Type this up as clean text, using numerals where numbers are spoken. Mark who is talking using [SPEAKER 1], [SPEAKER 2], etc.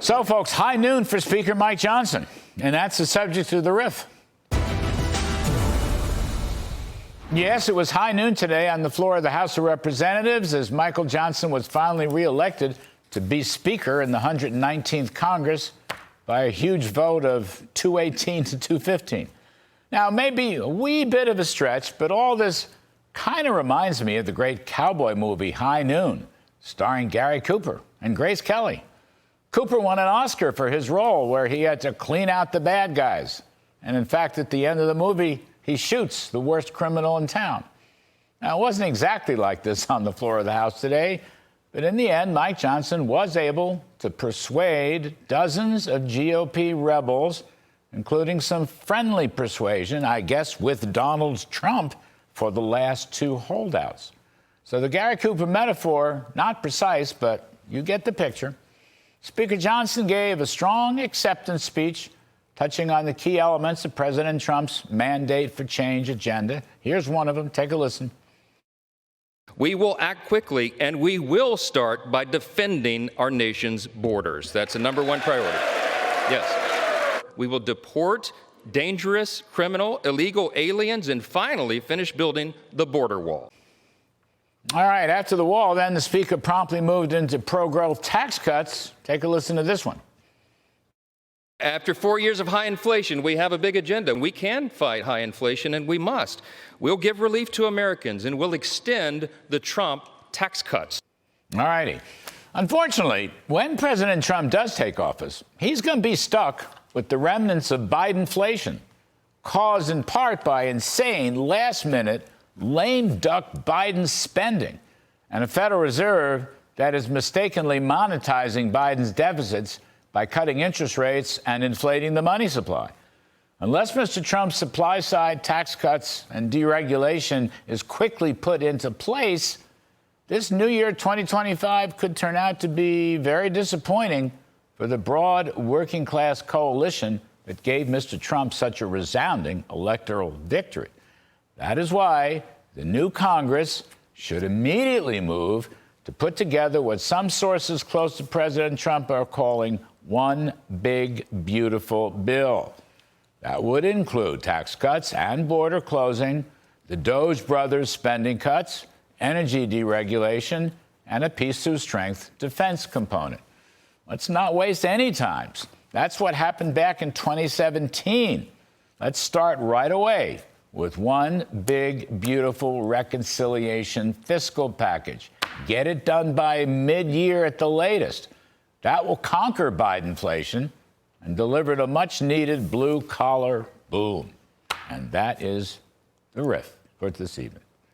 [SPEAKER 1] So, folks, high noon for Speaker Mike Johnson, and that's the subject of the riff. Yes, it was high noon today on the floor of the House of Representatives as Michael Johnson was finally reelected to be Speaker in the 119th Congress by a huge vote of 218 to 215. Now, maybe a wee bit of a stretch, but all this kind of reminds me of the great cowboy movie High Noon, starring Gary Cooper and Grace Kelly. Cooper won an Oscar for his role where he had to clean out the bad guys. And in fact, at the end of the movie, he shoots the worst criminal in town. Now, it wasn't exactly like this on the floor of the House today, but in the end, Mike Johnson was able to persuade dozens of GOP rebels, including some friendly persuasion, I guess, with Donald Trump for the last two holdouts. So the Gary Cooper metaphor, not precise, but you get the picture. Speaker Johnson gave a strong acceptance speech touching on the key elements of President Trump's mandate for change agenda. Here's one of them. Take a listen.
[SPEAKER 2] We will act quickly, and we will start by defending our nation's borders. That's the number one priority. Yes. We will deport dangerous, criminal, illegal aliens, and finally finish building the border wall.
[SPEAKER 1] All right, after the wall, then the Speaker promptly moved into pro-growth tax cuts. Take a listen to this one.
[SPEAKER 2] After 4 years of high inflation, we have a big agenda. We can fight high inflation, and we must. We'll give relief to Americans, and we'll extend the Trump tax cuts.
[SPEAKER 1] All righty. Unfortunately, when President Trump does take office, he's going to be stuck with the remnants of Bidenflation, caused in part by insane, last-minute, lame duck Biden spending and a Federal Reserve that is mistakenly monetizing Biden's deficits by cutting interest rates and inflating the money supply. Unless Mr. Trump's supply-side tax cuts and deregulation is quickly put into place, this new year 2025 could turn out to be very disappointing for the broad working-class coalition that gave Mr. Trump such a resounding electoral victory. That is why the new Congress should immediately move to put together what some sources close to President Trump are calling one big, beautiful bill. That would include tax cuts and border closing, the Doge brothers spending cuts, energy deregulation, and a peace-through-strength defense component. Let's not waste any time. That's what happened back in 2017. Let's start right away with one big, beautiful reconciliation fiscal package. Get it done by mid-year at the latest. That will conquer Bidenflation and deliver a much-needed blue-collar boom. And that is the riff for this evening.